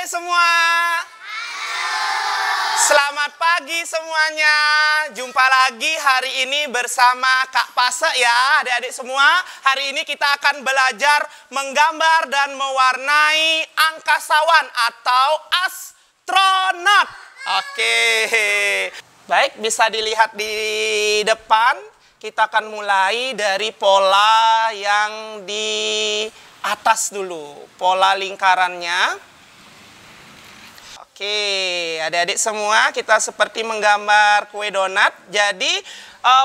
adik-adik semua. Selamat pagi semuanya. Jumpa lagi hari ini bersama Kak Pase ya, adik-adik semua. Hari ini kita akan belajar menggambar dan mewarnai angkasawan atau astronot. Oke. Baik, bisa dilihat di depan. Kita akan mulai dari pola yang di atas dulu. Pola lingkarannya. Oke, adik-adik semua, kita seperti menggambar kue donat. Jadi,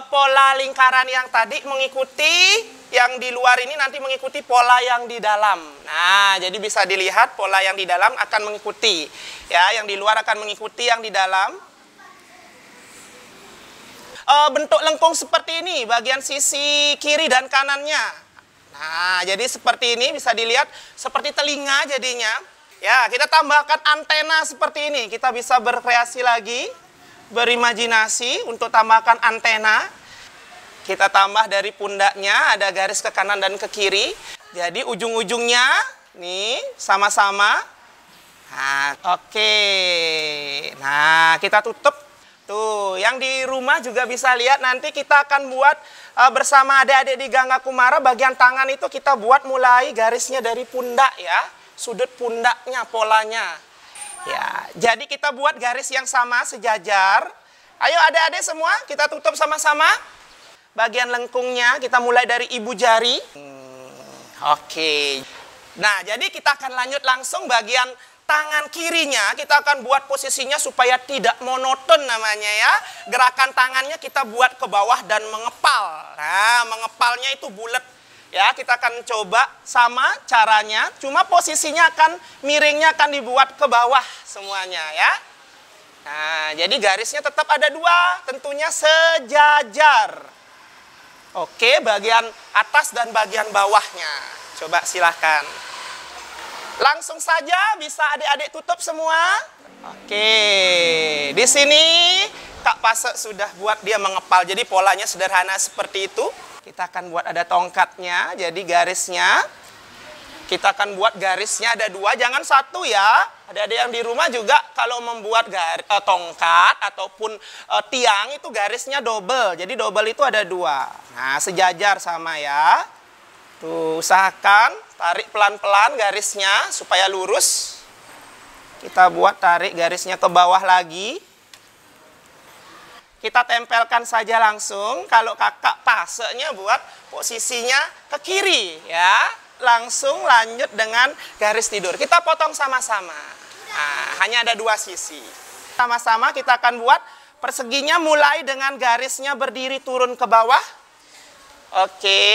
pola lingkaran yang tadi mengikuti, yang di luar ini nanti mengikuti pola yang di dalam. Nah, jadi bisa dilihat pola yang di dalam akan mengikuti. Ya, yang di luar akan mengikuti yang di dalam. Bentuk lengkung seperti ini, bagian sisi kiri dan kanannya. Nah, jadi seperti ini, bisa dilihat seperti telinga jadinya. Ya, kita tambahkan antena seperti ini. Kita bisa berkreasi lagi, berimajinasi untuk tambahkan antena. Kita tambah dari pundaknya, ada garis ke kanan dan ke kiri. Jadi ujung-ujungnya, nih, sama-sama. Nah, oke. Nah, kita tutup. Tuh, yang di rumah juga bisa lihat. Nanti kita akan buat bersama adik-adik di Gangga Kumara. Bagian tangan itu kita buat mulai garisnya dari pundak ya. Sudut pundaknya, polanya. Ya, jadi kita buat garis yang sama, sejajar. Ayo adik-adik semua, kita tutup sama-sama. Bagian lengkungnya, kita mulai dari ibu jari. Oke. Nah, jadi kita akan lanjut langsung bagian tangan kirinya. Kita akan buat posisinya supaya tidak monoton namanya ya. Gerakan tangannya kita buat ke bawah dan mengepal. Nah, mengepalnya itu bulat. Ya, kita akan coba sama caranya, cuma posisinya akan miringnya akan dibuat ke bawah semuanya ya. Nah, jadi garisnya tetap ada dua, tentunya sejajar. Oke, bagian atas dan bagian bawahnya. Coba silahkan. Langsung saja bisa adik-adik tutup semua. Oke, di sini Kak Pase sudah buat dia mengepal, jadi polanya sederhana seperti itu. Kita akan buat ada tongkatnya, jadi garisnya. Kita akan buat garisnya ada dua, jangan satu ya. Ada yang di rumah juga kalau membuat tongkat ataupun tiang itu garisnya double. Jadi double itu ada dua. Nah, sejajar sama ya. Tuh, usahakan tarik pelan-pelan garisnya supaya lurus. Kita buat tarik garisnya ke bawah lagi. Kita tempelkan saja langsung. Kalau kakak pasenya buat posisinya ke kiri ya. Langsung lanjut dengan garis tidur. Kita potong sama-sama. Nah, hanya ada dua sisi. Sama-sama kita akan buat perseginya mulai dengan garisnya berdiri turun ke bawah. Oke.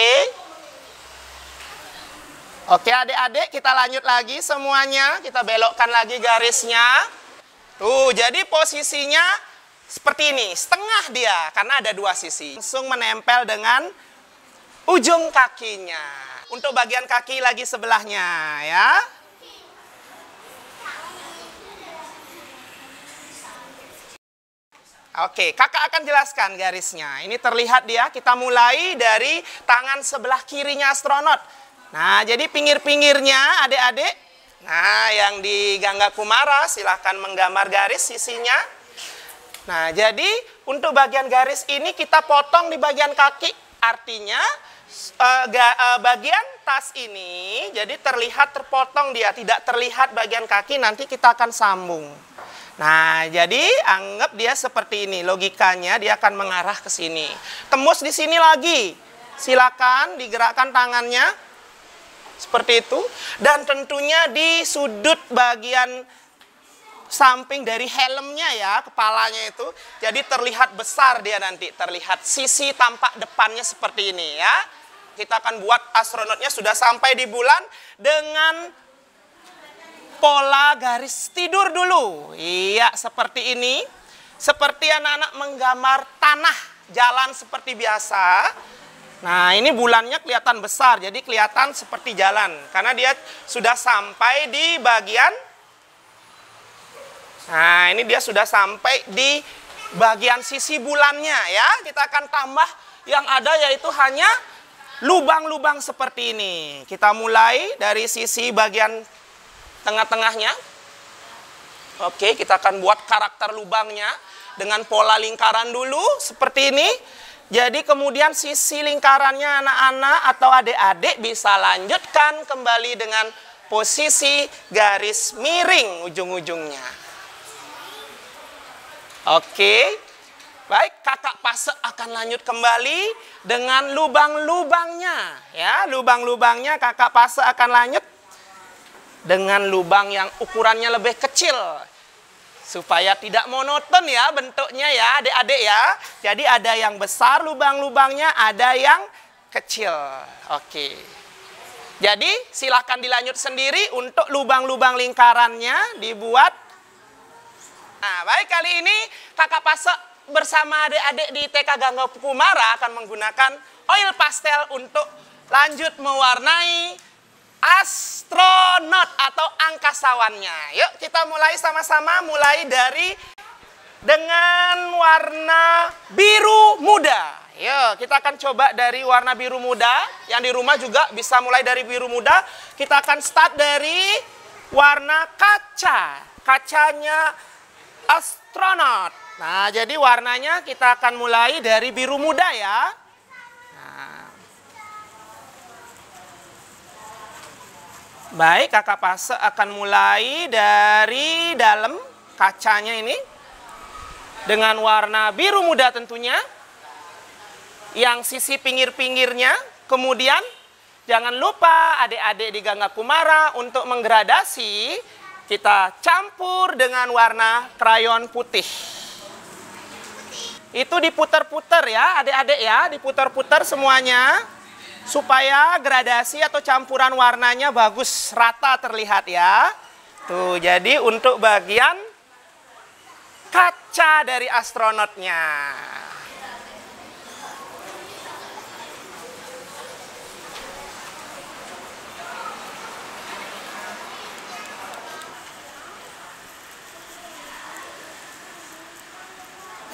Oke adik-adik, kita lanjut lagi semuanya. Kita belokkan lagi garisnya. Tuh, jadi posisinya seperti ini, setengah dia, karena ada dua sisi. Langsung menempel dengan ujung kakinya. Untuk bagian kaki lagi sebelahnya, ya. Oke, kakak akan jelaskan garisnya. Ini terlihat dia, kita mulai dari tangan sebelah kirinya astronot. Nah, jadi pinggir-pinggirnya adik-adik. Nah, yang di Gangga Kumara silahkan menggambar garis sisinya. Nah, jadi untuk bagian garis ini kita potong di bagian kaki. Artinya bagian tas ini jadi terlihat terpotong dia. Tidak terlihat bagian kaki, nanti kita akan sambung. Nah, jadi anggap dia seperti ini. Logikanya dia akan mengarah ke sini. Tembus di sini lagi. Silakan digerakkan tangannya. Seperti itu. Dan tentunya di sudut bagian samping dari helmnya ya, kepalanya itu. Jadi terlihat besar dia nanti, terlihat sisi tampak depannya seperti ini ya. Kita akan buat astronotnya sudah sampai di bulan dengan pola garis tidur dulu. Iya, seperti ini. Seperti anak-anak menggambar tanah, jalan seperti biasa. Nah, ini bulannya kelihatan besar, jadi kelihatan seperti jalan. Karena dia sudah sampai di bagian. Nah, ini dia sudah sampai di bagian sisi bulannya ya. Kita akan tambah yang ada yaitu hanya lubang-lubang seperti ini. Kita mulai dari sisi bagian tengah-tengahnya. Oke, kita akan buat karakter lubangnya dengan pola lingkaran dulu seperti ini. Jadi kemudian sisi lingkarannya anak-anak atau adik-adik bisa lanjutkan kembali dengan posisi garis miring ujung-ujungnya. Oke. Baik, kakak Pase akan lanjut kembali dengan lubang-lubangnya. Ya, lubang-lubangnya kakak Pase akan lanjut dengan lubang yang ukurannya lebih kecil. Supaya tidak monoton ya bentuknya ya adik-adik ya. Jadi ada yang besar lubang-lubangnya, ada yang kecil. Oke. Jadi silakan dilanjut sendiri untuk lubang-lubang lingkarannya dibuat. Nah, baik, kali ini kakak Pase bersama adik-adik di TK Gangga Kumara akan menggunakan oil pastel untuk lanjut mewarnai astronot atau angkasawannya. Yuk kita mulai sama-sama, mulai dari dengan warna biru muda. Yuk kita akan coba dari warna biru muda. Yang di rumah juga bisa mulai dari biru muda. Kita akan start dari warna kaca. Kacanya astronot. Nah, jadi warnanya kita akan mulai dari biru muda ya. Nah. Baik, kakak Pase akan mulai dari dalam kacanya ini. Dengan warna biru muda tentunya. Yang sisi pinggir-pinggirnya. Kemudian, jangan lupa adik-adik di Gangga Kumara untuk menggradasi. Kita campur dengan warna krayon putih. Itu diputar-putar ya adik-adik ya, diputar-putar semuanya supaya gradasi atau campuran warnanya bagus, rata terlihat ya. Tuh, jadi untuk bagian kaca dari astronotnya.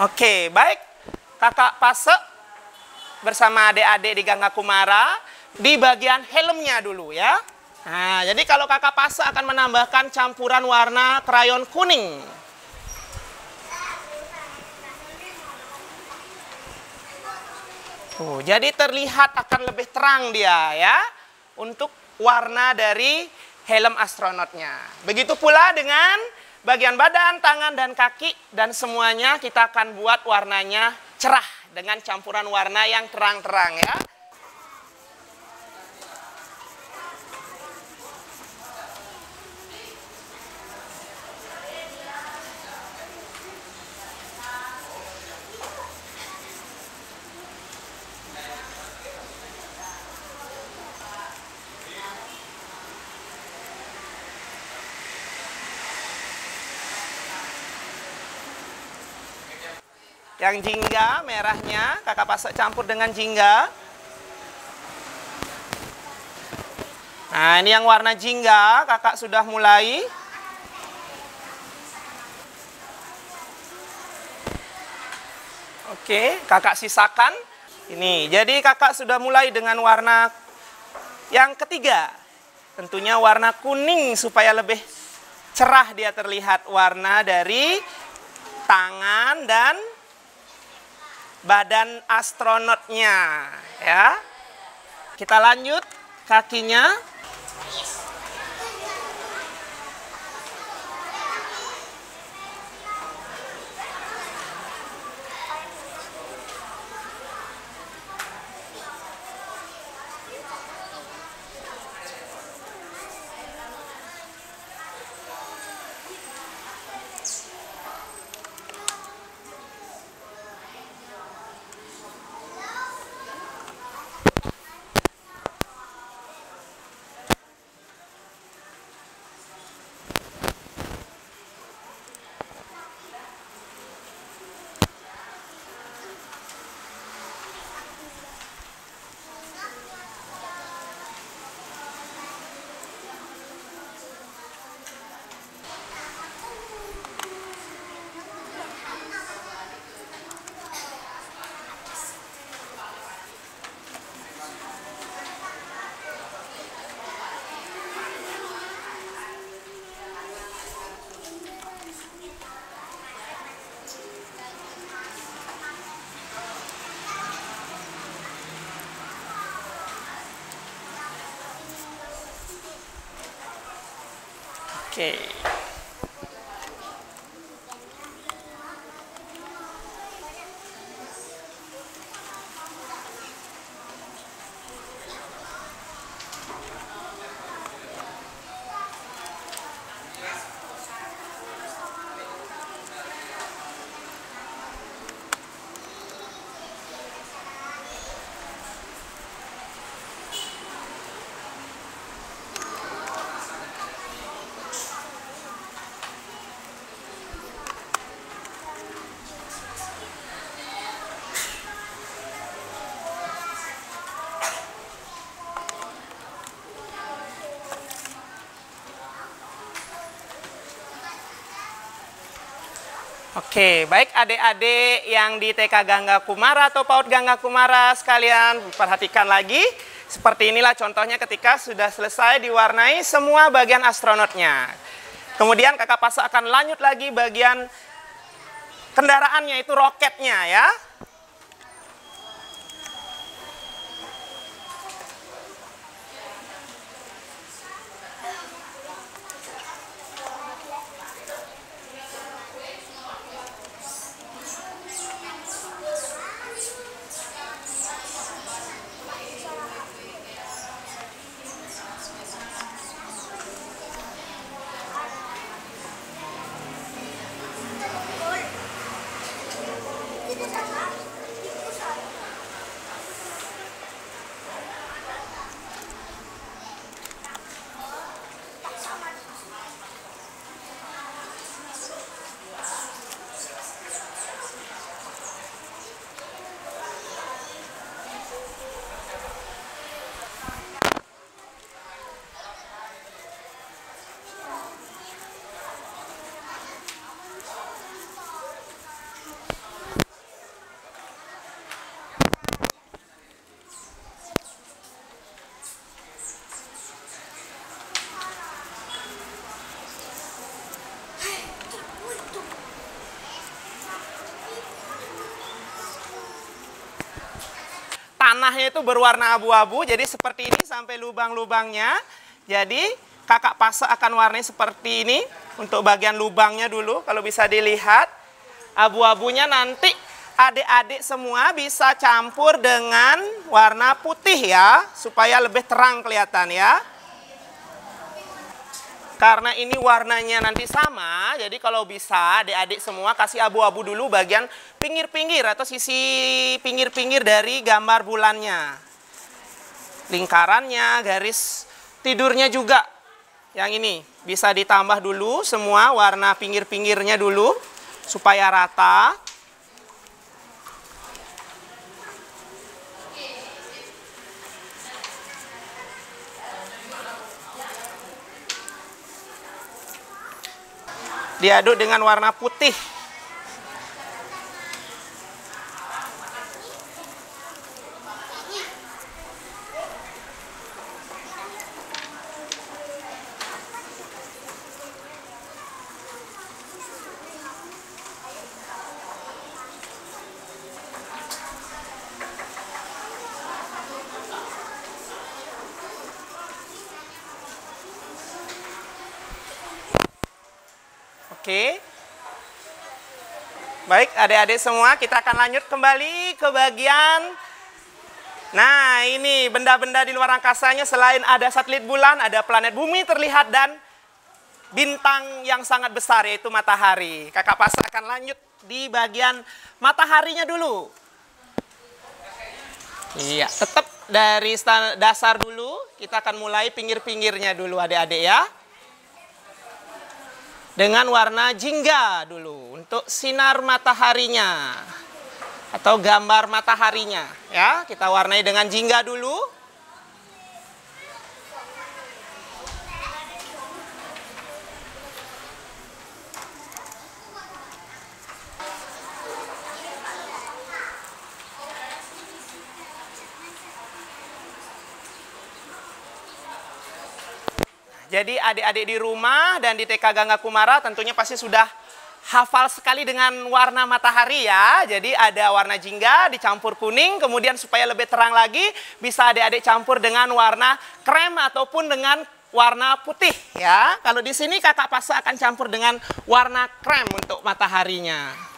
Oke, baik. Kakak Pase bersama adik-adik di Gangga Kumara di bagian helmnya dulu ya. Nah, jadi kalau kakak Pase akan menambahkan campuran warna krayon kuning. Tuh, jadi terlihat akan lebih terang dia ya untuk warna dari helm astronotnya. Begitu pula dengan bagian badan, tangan, dan kaki, dan semuanya kita akan buat warnanya cerah dengan campuran warna yang terang-terang ya. Yang jingga merahnya kakak Pase campur dengan jingga. Nah, ini yang warna jingga kakak sudah mulai. Oke, kakak sisakan. Ini, jadi kakak sudah mulai dengan warna yang ketiga. Tentunya warna kuning supaya lebih cerah dia terlihat warna dari tangan dan badan astronotnya ya. Kita lanjut kakinya. Oke. Oke, baik adik-adik yang di TK Gangga Kumara atau PAUD Gangga Kumara sekalian, perhatikan lagi. Seperti inilah contohnya ketika sudah selesai diwarnai semua bagian astronotnya. Kemudian kakak Pasa akan lanjut lagi bagian kendaraannya, itu roketnya ya. Tanahnya itu berwarna abu-abu, jadi seperti ini sampai lubang-lubangnya. Jadi kakak Pasa akan warnai seperti ini untuk bagian lubangnya dulu. Kalau bisa dilihat, abu-abunya nanti adik-adik semua bisa campur dengan warna putih ya, supaya lebih terang kelihatan ya. Karena ini warnanya nanti sama, jadi kalau bisa adik-adik semua kasih abu-abu dulu bagian pinggir-pinggir atau sisi pinggir-pinggir dari gambar bulannya. Lingkarannya, garis tidurnya juga. Yang ini bisa ditambah dulu semua warna pinggir-pinggirnya dulu supaya rata. Diaduk dengan warna putih. Oke. Baik, adik-adik semua, kita akan lanjut kembali ke bagian. Nah, ini benda-benda di luar angkasanya selain ada satelit bulan, ada planet bumi terlihat dan bintang yang sangat besar yaitu matahari. Kakak Pasa akan lanjut di bagian mataharinya dulu. Iya, tetap dari dasar dulu, kita akan mulai pinggir-pinggirnya dulu adik-adik ya. Dengan warna jingga dulu untuk sinar mataharinya atau gambar mataharinya ya, kita warnai dengan jingga dulu. Jadi adik-adik di rumah dan di TK Gangga Kumara tentunya pasti sudah hafal sekali dengan warna matahari ya. Jadi ada warna jingga dicampur kuning, kemudian supaya lebih terang lagi bisa adik-adik campur dengan warna krem ataupun dengan warna putih ya. Kalau di sini kakak Pase akan campur dengan warna krem untuk mataharinya.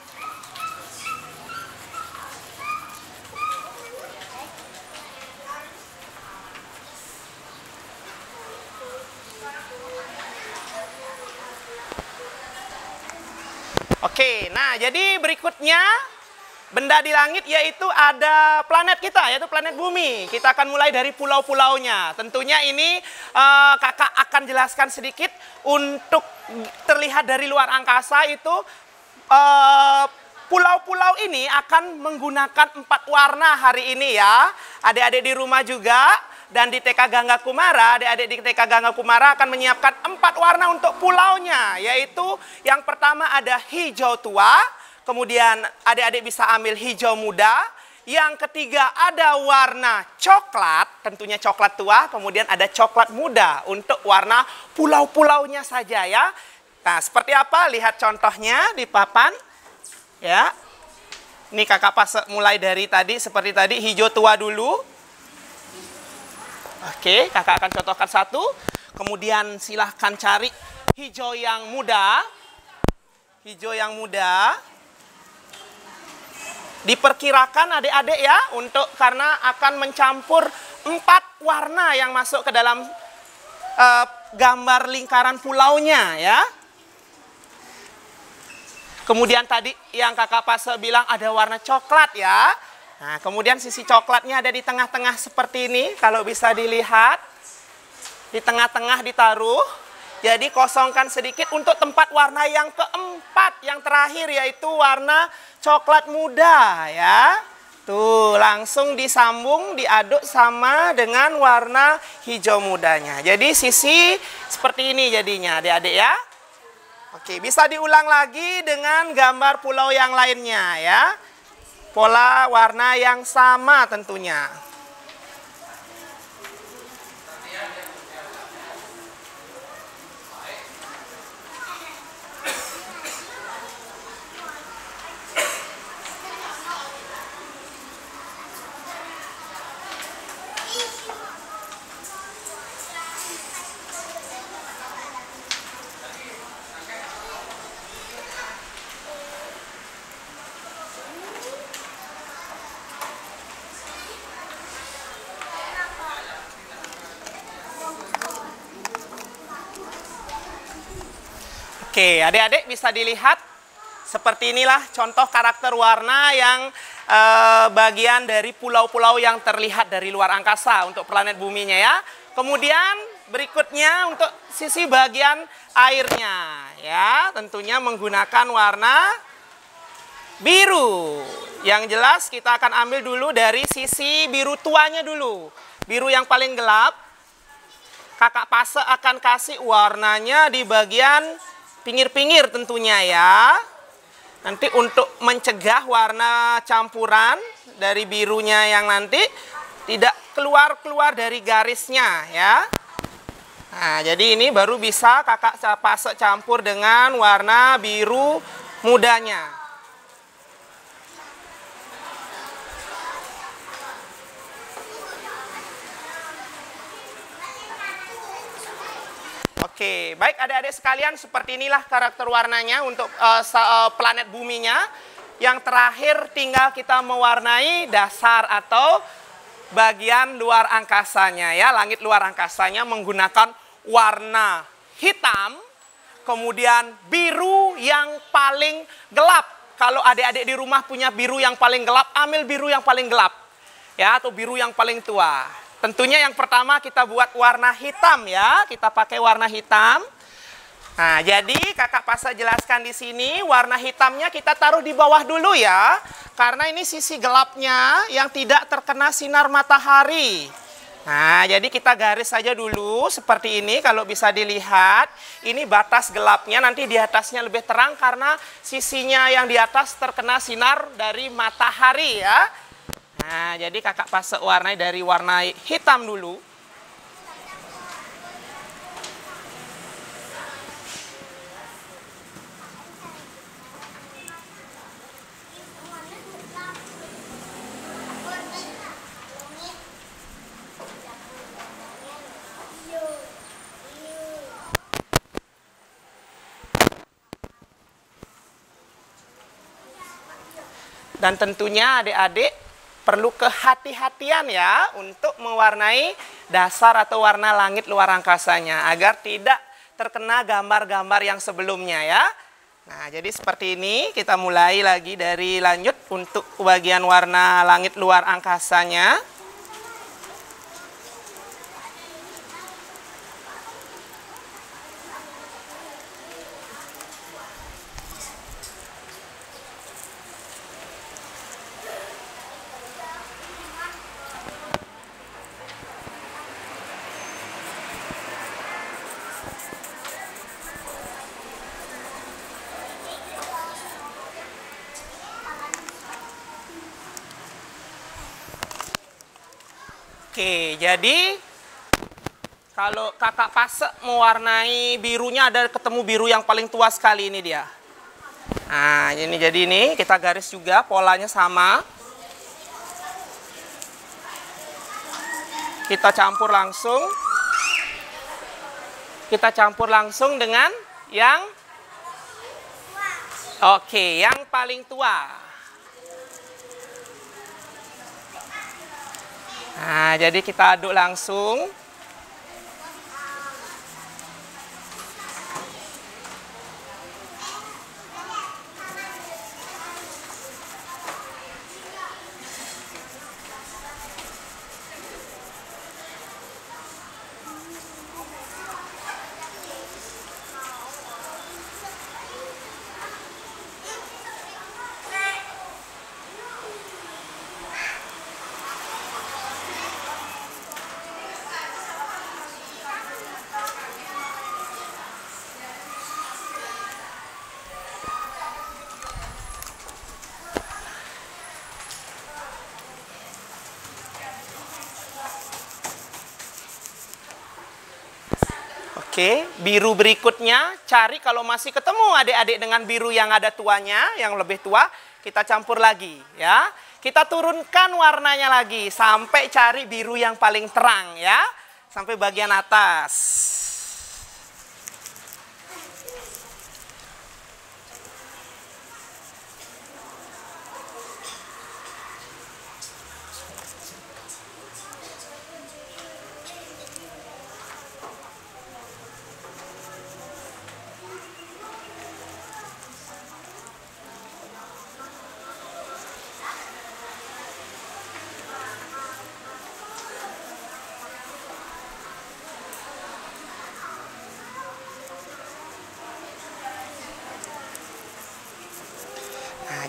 Oke, nah jadi berikutnya benda di langit yaitu ada planet kita, yaitu planet bumi. Kita akan mulai dari pulau-pulaunya. Tentunya ini kakak akan jelaskan sedikit untuk terlihat dari luar angkasa itu pulau-pulau ini akan menggunakan 4 warna hari ini ya. Adik-adik di rumah juga dan di TK Gangga Kumara, adik-adik di TK Gangga Kumara akan menyiapkan 4 warna untuk pulaunya. Yaitu yang pertama ada hijau tua, kemudian adik-adik bisa ambil hijau muda. Yang ketiga ada warna coklat, tentunya coklat tua, kemudian ada coklat muda untuk warna pulau-pulaunya saja ya. Nah, seperti apa? Lihat contohnya di papan. Ya. Ini kakak Pase mulai dari tadi, seperti tadi hijau tua dulu. Oke, kakak akan contohkan satu. Kemudian silahkan cari hijau yang muda. Hijau yang muda. Diperkirakan adik-adik ya, karena akan mencampur 4 warna yang masuk ke dalam gambar lingkaran pulaunya ya. Kemudian tadi yang kakak Pase bilang ada warna coklat ya. Nah, kemudian sisi coklatnya ada di tengah-tengah seperti ini. Kalau bisa dilihat, di tengah-tengah ditaruh. Jadi kosongkan sedikit untuk tempat warna yang keempat, yang terakhir yaitu warna coklat muda ya. Tuh, langsung disambung, diaduk sama dengan warna hijau mudanya. Jadi sisi seperti ini jadinya adik-adik ya. Oke, bisa diulang lagi dengan gambar pulau yang lainnya ya. Pola warna yang sama tentunya. Oke, adik-adik bisa dilihat seperti inilah contoh karakter warna yang bagian dari pulau-pulau yang terlihat dari luar angkasa untuk planet buminya ya. Kemudian berikutnya untuk sisi bagian airnya ya, tentunya menggunakan warna biru. Yang jelas kita akan ambil dulu dari sisi biru tuanya dulu. Biru yang paling gelap. Kakak Pase akan kasih warnanya di bagian pinggir-pinggir tentunya ya. Nanti untuk mencegah warna campuran dari birunya yang nanti tidak keluar-keluar dari garisnya ya. Nah, jadi ini baru bisa kakak Pase campur dengan warna biru mudanya. Oke, baik adik-adik sekalian, seperti inilah karakter warnanya untuk planet buminya. Yang terakhir tinggal kita mewarnai dasar atau bagian luar angkasanya ya, langit luar angkasanya menggunakan warna hitam, kemudian biru yang paling gelap. Kalau adik-adik di rumah punya biru yang paling gelap, ambil biru yang paling gelap ya, atau biru yang paling tua. Tentunya yang pertama kita buat warna hitam ya, kita pakai warna hitam. Nah, jadi kakak Pase jelaskan di sini warna hitamnya kita taruh di bawah dulu ya, karena ini sisi gelapnya yang tidak terkena sinar matahari. Nah, jadi kita garis saja dulu seperti ini. Kalau bisa dilihat, ini batas gelapnya, nanti di atasnya lebih terang karena sisinya yang di atas terkena sinar dari matahari ya. Nah, jadi kakak Pase warnai dari warna hitam dulu. Dan tentunya adik-adik perlu kehati-hatian ya untuk mewarnai dasar atau warna langit luar angkasanya agar tidak terkena gambar-gambar yang sebelumnya ya. Nah, jadi seperti ini kita mulai lagi dari lanjut untuk bagian warna langit luar angkasanya. Oke, jadi kalau kakak Pasek mewarnai birunya ada ketemu biru yang paling tua sekali ini dia. Nah, ini jadi ini kita garis juga polanya sama. Kita campur langsung. Kita campur langsung dengan yang yang paling tua. Nah, jadi kita aduk langsung. Oke, biru berikutnya cari kalau masih ketemu adik-adik dengan biru yang ada tuanya, yang lebih tua, kita campur lagi ya. Kita turunkan warnanya lagi sampai cari biru yang paling terang ya, sampai bagian atas.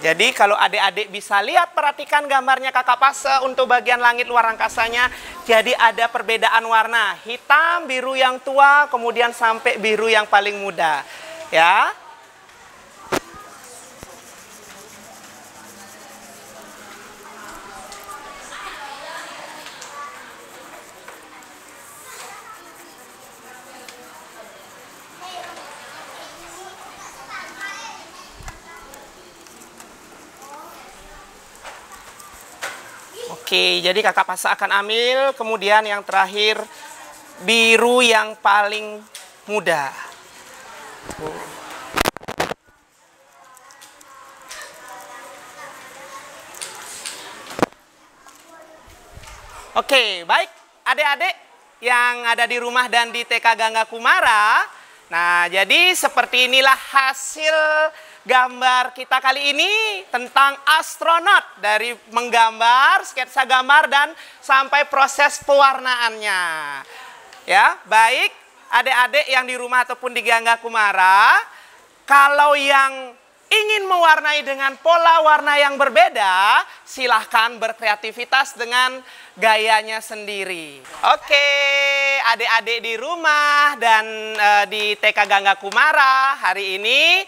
Jadi kalau adik-adik bisa lihat, perhatikan gambarnya kakak Pasek untuk bagian langit luar angkasanya. Jadi ada perbedaan warna, hitam, biru yang tua, kemudian sampai biru yang paling muda. Ya. Oke, jadi kakak Pasek akan ambil, kemudian yang terakhir biru yang paling muda. Oke, baik adik-adik yang ada di rumah dan di TK Gangga Kumara. Nah, jadi seperti inilah hasil gambar kita kali ini tentang astronot, dari menggambar, sketsa gambar dan sampai proses pewarnaannya. Ya, baik adik-adik yang di rumah ataupun di Gangga Kumara, kalau yang ingin mewarnai dengan pola warna yang berbeda, silahkan berkreativitas dengan gayanya sendiri. Oke, adik-adik di rumah dan di TK Gangga Kumara, hari ini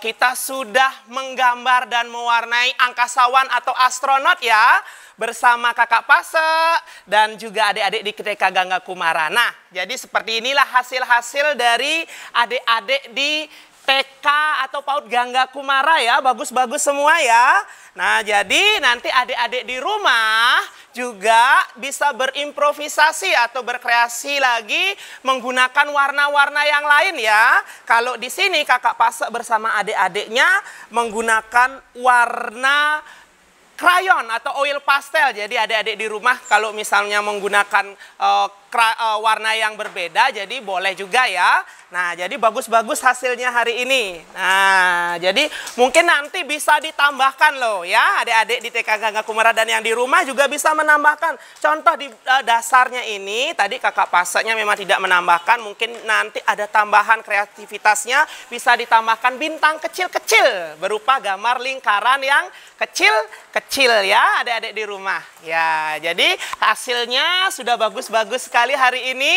kita sudah menggambar dan mewarnai angkasawan atau astronot ya, bersama kakak Pasek dan juga adik-adik di TK Gangga Kumara. Nah, jadi seperti inilah hasil-hasil dari adik-adik di TK atau PAUD Gangga Kumara ya, bagus-bagus semua ya. Nah, jadi nanti adik-adik di rumah juga bisa berimprovisasi atau berkreasi lagi menggunakan warna-warna yang lain ya. Kalau di sini kakak Pasek bersama adik-adiknya menggunakan warna krayon atau oil pastel. Jadi adik-adik di rumah kalau misalnya menggunakan warna yang berbeda, jadi boleh juga ya. Nah, jadi bagus-bagus hasilnya hari ini. Nah, jadi mungkin nanti bisa ditambahkan loh ya, adik-adik di TK Gangga Kumara dan yang di rumah juga bisa menambahkan. Contoh di dasarnya ini, tadi kakak pasaknya memang tidak menambahkan, mungkin nanti ada tambahan kreativitasnya, bisa ditambahkan bintang kecil-kecil berupa gambar lingkaran yang kecil-kecil ya, adik-adik di rumah. Ya, jadi hasilnya sudah bagus-bagus sekali hari ini.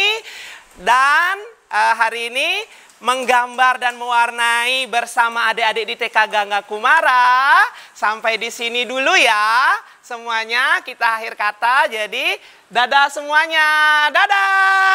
Dan hari ini menggambar dan mewarnai bersama adik-adik di TK Gangga Kumara. Sampai di sini dulu ya. Semuanya kita akhir kata. Jadi dadah semuanya. Dadah.